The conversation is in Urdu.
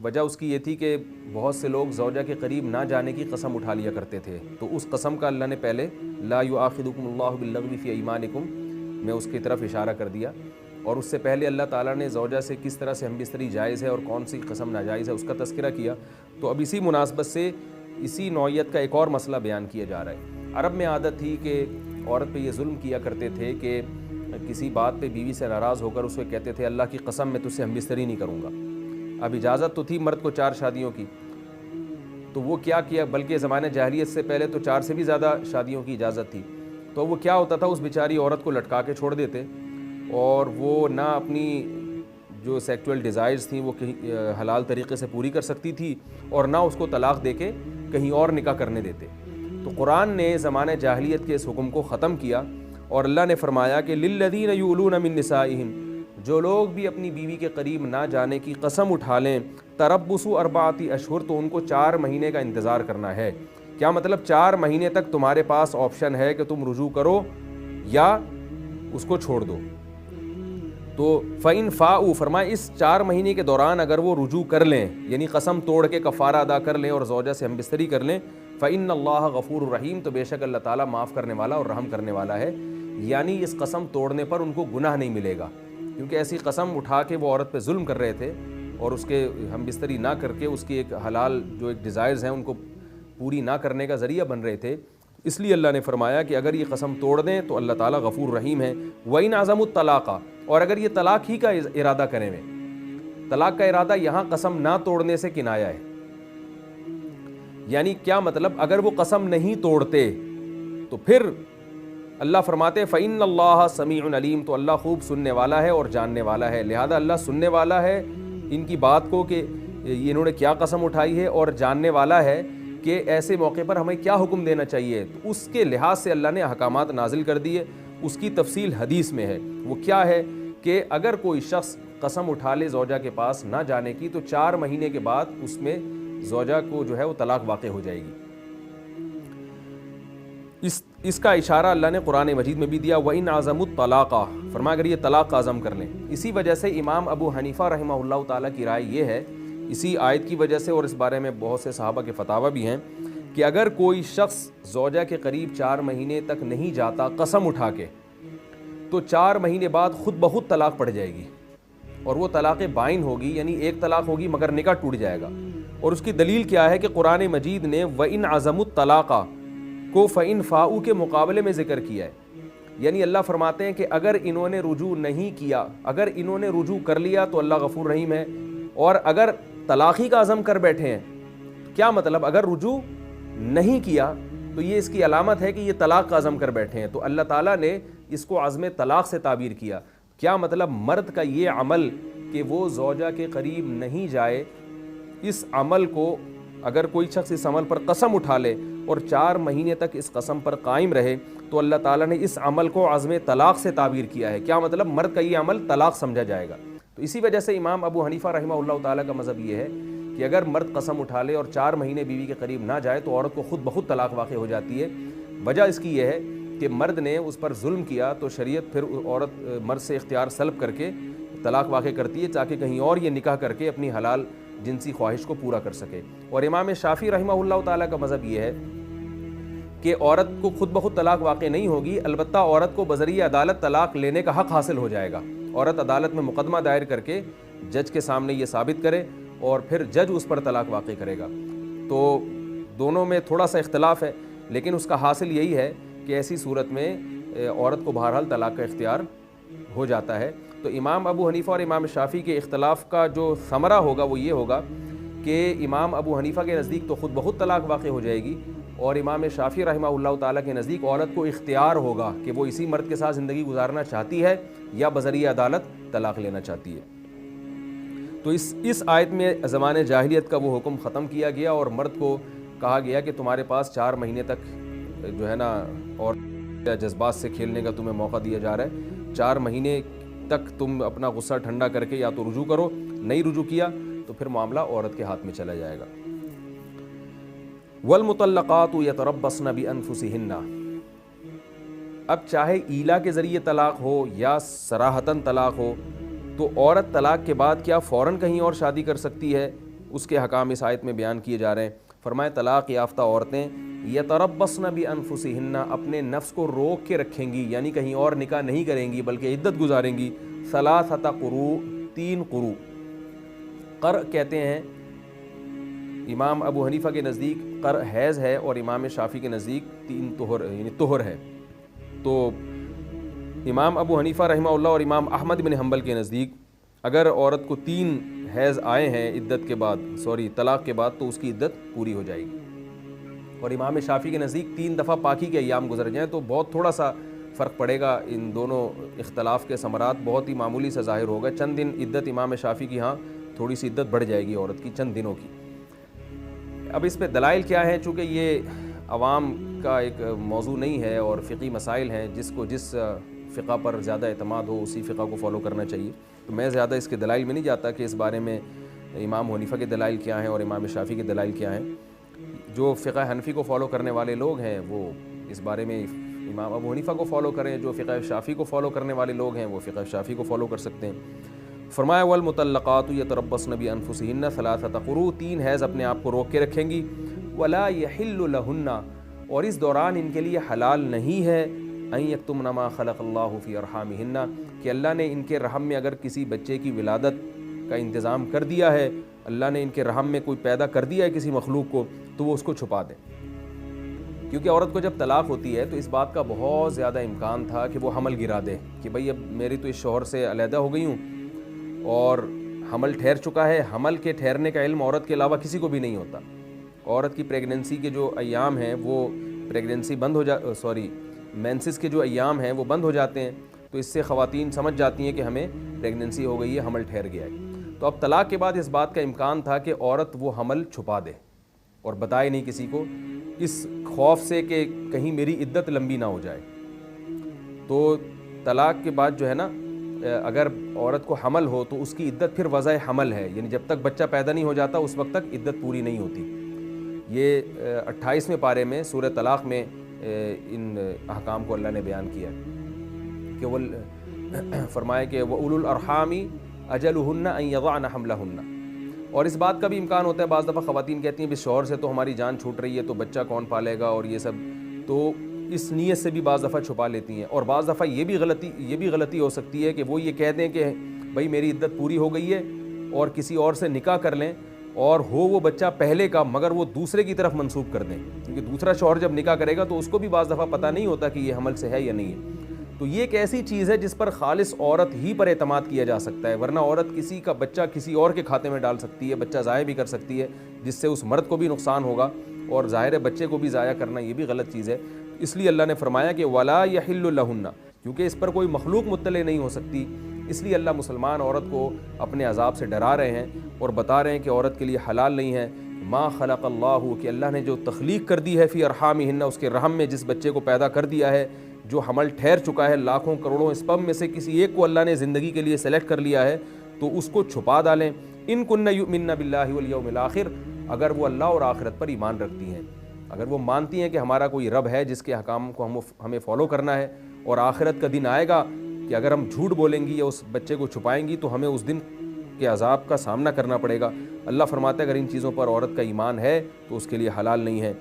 وجہ اس کی یہ تھی کہ بہت سے لوگ زوجہ کے قریب نہ جانے کی قسم اٹھا لیا کرتے تھے، تو اس قسم کا اللہ نے پہلے لا یؤاخذکم اللہ باللغو فی ایمانکم میں اس کی طرف اشارہ کر دیا، اور اس سے پہلے اللہ تعالیٰ نے زوجہ سے کس طرح سے ہم بستری جائز ہے اور کون سی قسم ناجائز ہے اس کا تذکرہ کیا۔ تو اب اسی مناسبت سے اسی نوعیت کا ایک اور مسئلہ بیان کیا جا رہا ہے۔ عرب میں عادت تھی کہ عورت پہ یہ ظلم کیا کرتے تھے کہ کسی بات پہ بیوی سے ناراض ہو کر اس کو کہتے تھے اللہ کی قسم میں تجھ سے ہم بستری نہیں کروں گا۔ اب اجازت تو تھی مرد کو 4 شادیوں کی، تو وہ کیا بلکہ زمانہ جاہلیت سے پہلے تو 4 سے بھی زیادہ شادیوں کی اجازت تھی، تو وہ کیا ہوتا تھا، اس بیچاری عورت کو لٹکا کے چھوڑ دیتے، اور وہ نہ اپنی جو سیکچول ڈیزائرز تھیں وہ حلال طریقے سے پوری کر سکتی تھی، اور نہ اس کو طلاق دے کے کہیں اور نکاح کرنے دیتے۔ تو قرآن نے زمانہ جاہلیت کے اس حکم کو ختم کیا، اور اللہ نے فرمایا کہ للذین یؤلون من نسائہم، جو لوگ بھی اپنی بیوی کے قریب نہ جانے کی قسم اٹھا لیں، تربصوا 4 اشہر، تو ان کو 4 مہینے کا انتظار کرنا ہے۔ کیا مطلب 4 مہینے تک تمہارے پاس آپشن ہے کہ تم رجوع کرو یا اس کو چھوڑ دو۔ تو فَإِن فَاءُوا، فرمایا اس 4 مہینے کے دوران اگر وہ رجوع کر لیں، یعنی قسم توڑ کے کفارہ ادا کر لیں اور زوجہ سے ہم بستری کر لیں، فَإِنَّ اللَّهَ غَفُورٌ رَحِيمٌ، تو بے شک اللہ تعالیٰ معاف کرنے والا اور رحم کرنے والا ہے۔ یعنی اس قسم توڑنے پر ان کو گناہ نہیں ملے گا، کیونکہ ایسی قسم اٹھا کے وہ عورت پہ ظلم کر رہے تھے اور اس کے ہم بستری نہ کر کے اس کی ایک حلال جو ایک ڈیزائرز ہیں ان کو پوری نہ کرنے کا ذریعہ بن رہے تھے۔ اس لیے اللہ نے فرمایا کہ اگر یہ قسم توڑ دیں تو اللہ تعالیٰ غفور رحیم ہے۔ وَإِنْ عَزَمُوا الطَّلَاقَ، اور اگر یہ طلاق ہی کا ارادہ کریں ہوئے، طلاق کا ارادہ یہاں قسم نہ توڑنے سے کنایا ہے، یعنی کیا مطلب اگر وہ قسم نہیں توڑتے تو پھر اللہ فرماتے فَإِنَّ اللَّهَ سَمِيعٌ عَلِيمٌ، تو اللہ خوب سننے والا ہے اور جاننے والا ہے، لہذا اللہ سننے والا ہے ان کی بات کو کہ انہوں نے کیا قسم اٹھائی ہے، اور جاننے والا ہے کہ ایسے موقع پر ہمیں کیا حکم دینا چاہیے۔ تو اس کے لحاظ سے اللہ نے احکامات نازل کر دیے، اس کی تفصیل حدیث میں ہے۔ وہ کیا ہے کہ اگر کوئی شخص قسم اٹھا لے زوجہ کے پاس نہ جانے کی، تو 4 مہینے کے بعد اس میں زوجہ کو جو ہے وہ طلاق واقع ہو جائے گی۔ اس کا اشارہ اللہ نے قرآن مجید میں بھی دیا، وَإِنْ عَزَمُوا الطَّلَاقَ، فرمایا اگر یہ طلاق کا عزم کر لیں۔ اسی وجہ سے امام ابو حنیفہ رحمہ اللہ تعالیٰ کی رائے یہ ہے، اسی آیت کی وجہ سے، اور اس بارے میں بہت سے صحابہ کے فتاوی بھی ہیں، کہ اگر کوئی شخص زوجہ کے قریب 4 مہینے تک نہیں جاتا قسم اٹھا کے، تو 4 مہینے بعد خود بخود طلاق پڑ جائے گی، اور وہ طلاق بائن ہوگی، یعنی ایک طلاق ہوگی مگر نکاح ٹوٹ جائے گا۔ اور اس کی دلیل کیا ہے کہ قرآن مجید نے وَإِنْ عَزَمُوا الطَّلَاقَ کو فَإِنْ فَاءُوا کے مقابلے میں ذکر کیا ہے، یعنی اللہ فرماتے ہیں کہ اگر انہوں نے رجوع نہیں کیا، اگر انہوں نے رجوع کر لیا تو اللہ غفور رحیم ہے، اور اگر طلاقی کا عزم کر بیٹھے ہیں، کیا مطلب اگر رجوع نہیں کیا تو یہ اس کی علامت ہے کہ یہ طلاق کا عزم کر بیٹھے ہیں، تو اللہ تعالیٰ نے اس کو عزم طلاق سے تعبیر کیا۔ کیا مطلب مرد کا یہ عمل کہ وہ زوجہ کے قریب نہیں جائے، اس عمل کو اگر کوئی شخص اس عمل پر قسم اٹھا لے اور 4 مہینے تک اس قسم پر قائم رہے، تو اللہ تعالیٰ نے اس عمل کو عزم طلاق سے تعبیر کیا ہے۔ کیا مطلب مرد کا یہ عمل طلاق سمجھا جائے گا۔ تو اسی وجہ سے امام ابو حنیفہ رحمہ اللہ تعالیٰ کا مذہب یہ ہے کہ اگر مرد قسم اٹھا لے اور 4 مہینے بیوی کے قریب نہ جائے تو عورت کو خود بخود طلاق واقع ہو جاتی ہے۔ وجہ اس کی یہ ہے کہ مرد نے اس پر ظلم کیا تو شریعت پھر عورت مرد سے اختیار سلب کر کے طلاق واقع کرتی ہے، تاکہ کہیں اور یہ نکاح کر کے اپنی حلال جنسی خواہش کو پورا کر سکے۔ اور امام شافعی رحمہ اللہ تعالیٰ کا مذہب یہ ہے کہ عورت کو خود بخود طلاق واقع نہیں ہوگی، البتہ عورت کو بذریعہ عدالت طلاق لینے کا حق حاصل ہو جائے گا۔ عورت عدالت میں مقدمہ دائر کر کے جج کے سامنے یہ ثابت کرے اور پھر جج اس پر طلاق واقع کرے گا۔ تو دونوں میں تھوڑا سا اختلاف ہے، لیکن اس کا حاصل یہی ہے کہ ایسی صورت میں عورت کو بہرحال طلاق کا اختیار ہو جاتا ہے۔ تو امام ابو حنیفہ اور امام شافعی کے اختلاف کا جو ثمرہ ہوگا وہ یہ ہوگا کہ امام ابو حنیفہ کے نزدیک تو خود بخود طلاق واقع ہو جائے گی، اور امام شافعی رحمہ اللہ تعالیٰ کے نزدیک عورت کو اختیار ہوگا کہ وہ اسی مرد کے ساتھ زندگی گزارنا چاہتی ہے یا بذریعہ عدالت طلاق لینا چاہتی ہے۔ تو اس آیت میں زمانے جاہلیت کا وہ حکم ختم کیا گیا، اور مرد کو کہا گیا کہ تمہارے پاس 4 مہینے تک جو ہے نا اور جذبات سے کھیلنے کا تمہیں موقع دیا جا رہا ہے۔ 4 مہینے تک تم اپنا غصہ ٹھنڈا کر کے یا تو رجوع کرو، نہیں رجوع کیا تو پھر معاملہ عورت کے ہاتھ میں چلا جائے گا۔ والمطلقات یتربصن بانفسہن، اب چاہے ایلا کے ذریعے طلاق ہو یا صراحتاً طلاق ہو، تو عورت طلاق کے بعد کیا فوراً کہیں اور شادی کر سکتی ہے؟ اس کے حکام اس آیت میں بیان کیے جا رہے ہیں۔ فرمائے طلاق یافتہ عورتیں یتربصن بانفسہن اپنے نفس کو روک کے رکھیں گی، یعنی کہیں اور نکاح نہیں کریں گی بلکہ عدت گزاریں گی، ثلاثۃ قروء 3 قروء۔ قر کہتے ہیں امام ابو حنیفہ کے نزدیک قر حیض ہے اور امام شافعی کے نزدیک 3 طہر یعنی طہر ہے۔ تو امام ابو حنیفہ رحمہ اللہ اور امام احمد بن حنبل کے نزدیک اگر عورت کو 3 حیض آئے ہیں عدت کے بعد طلاق کے بعد تو اس کی عدت پوری ہو جائے گی، اور امام شافعی کے نزدیک 3 دفعہ پاکی کے ایام گزر جائیں تو بہت تھوڑا سا فرق پڑے گا، ان دونوں اختلاف کے ثمرات بہت ہی معمولی سے ظاہر ہوگا۔ چند دن عدت امام شافعی کی ہاں تھوڑی سی عدت بڑھ جائے گی عورت کی چند دنوں کی۔ اب اس پہ دلائل کیا ہیں؟ چونکہ یہ عوام کا ایک موضوع نہیں ہے اور فقہی مسائل ہیں، جس کو جس فقہ پر زیادہ اعتماد ہو اسی فقہ کو فالو کرنا چاہیے، تو میں زیادہ اس کے دلائل میں نہیں جاتا کہ اس بارے میں امام حنیفہ کے دلائل کیا ہیں اور امام شافعی کے دلائل کیا ہیں۔ جو فقہ حنفی کو فالو کرنے والے لوگ ہیں وہ اس بارے میں امام ابو حنیفہ کو فالو کریں، جو فقہ شافعی کو فالو کرنے والے لوگ ہیں وہ فقہ شافعی کو فالو کر سکتے ہیں۔ فرمایا والمطلقات یتربصن بانفسہن ثلاثۃ قروء 3 حیض اپنے آپ کو روک کے رکھیں گی، ولا یحل لہن اور اس دوران ان کے لیے حلال نہیں ہے ان یکتمن ما خلق اللہ فی ارحامہن کہ اللہ نے ان کے رحم میں اگر کسی بچے کی ولادت کا انتظام کر دیا ہے، اللہ نے ان کے رحم میں کوئی پیدا کر دیا ہے کسی مخلوق کو، تو وہ اس کو چھپا دیں۔ کیونکہ عورت کو جب طلاق ہوتی ہے تو اس بات کا بہت زیادہ امکان تھا کہ وہ حمل گرا دے کہ بھئی اب میری تو اس شوہر سے علیحدہ ہو گئی ہوں اور حمل ٹھہر چکا ہے۔ حمل کے ٹھہرنے کا علم عورت کے علاوہ کسی کو بھی نہیں ہوتا۔ عورت کی پریگننسی کے جو ایام ہیں وہ پریگننسی بند ہو مینسس کے جو ایام ہیں وہ بند ہو جاتے ہیں، تو اس سے خواتین سمجھ جاتی ہیں کہ ہمیں پریگننسی ہو گئی ہے، حمل ٹھہر گیا ہے۔ تو اب طلاق کے بعد اس بات کا امکان تھا کہ عورت وہ حمل چھپا دے اور بتائے نہیں کسی کو، اس خوف سے کہ کہیں میری عدت لمبی نہ ہو جائے۔ تو طلاق کے بعد جو ہے نا اگر عورت کو حمل ہو تو اس کی عدت پھر وضع حمل ہے، یعنی جب تک بچہ پیدا نہیں ہو جاتا اس وقت تک عدت پوری نہیں ہوتی۔ یہ 28ویں پارے میں سورہ طلاق میں ان احکام کو اللہ نے بیان کیا ہے کہ وہ فرمائے کہ وَأُولُو الْأَرْحَامِ أَجَلُهُنَّ أَن يَضَعْنَ حَمْلَهُنَّ۔ اور اس بات کا بھی امکان ہوتا ہے، بعض دفعہ خواتین کہتی ہیں بھی شوہر سے تو ہماری جان چھوٹ رہی ہے تو بچہ کون پالے گا اور یہ سب، تو اس نیت سے بھی بعض دفعہ چھپا لیتی ہیں۔ اور بعض دفعہ یہ بھی غلطی ہو سکتی ہے کہ وہ یہ کہہ دیں کہ بھائی میری عدت پوری ہو گئی ہے اور کسی اور سے نکاح کر لیں، اور ہو وہ بچہ پہلے کا مگر وہ دوسرے کی طرف منسوب کر دیں، کیونکہ دوسرا شوہر جب نکاح کرے گا تو اس کو بھی بعض دفعہ پتہ نہیں ہوتا کہ یہ حمل سے ہے یا نہیں ہے۔ تو یہ ایک ایسی چیز ہے جس پر خالص عورت ہی پر اعتماد کیا جا سکتا ہے، ورنہ عورت کسی کا بچہ کسی اور کے کھاتے میں ڈال سکتی ہے، بچہ ضائع بھی کر سکتی ہے، جس سے اس مرد کو بھی نقصان ہوگا، اور ظاہر ہے بچے کو بھی ضائع کرنا یہ بھی غلط چیز ہے۔ اس لیے اللہ نے فرمایا کہ ولا یحل لہن، کیونکہ اس پر کوئی مخلوق مطلع نہیں ہو سکتی، اس لیے اللہ مسلمان عورت کو اپنے عذاب سے ڈرا رہے ہیں اور بتا رہے ہیں کہ عورت کے لیے حلال نہیں ہے ما خلق اللہ، کہ اللہ نے جو تخلیق کر دی ہے فی ارحامہن، اس کے رحم میں جس بچے کو پیدا کر دیا ہے، جو حمل ٹھہر چکا ہے، لاکھوں کروڑوں اسپم میں سے کسی ایک کو اللہ نے زندگی کے لیے سلیکٹ کر لیا ہے، تو اس کو چھپا ڈالیں۔ ان کن یؤمن باللہ والیوم الاخر، اگر وہ اللہ اور آخرت پر ایمان رکھتی ہیں، اگر وہ مانتی ہیں کہ ہمارا کوئی رب ہے جس کے احکام کو ہمیں فالو کرنا ہے، اور آخرت کا دن آئے گا کہ اگر ہم جھوٹ بولیں گی یا اس بچے کو چھپائیں گی تو ہمیں اس دن کے عذاب کا سامنا کرنا پڑے گا۔ اللہ فرماتا ہے اگر ان چیزوں پر عورت کا ایمان ہے تو اس کے لیے حلال نہیں ہے۔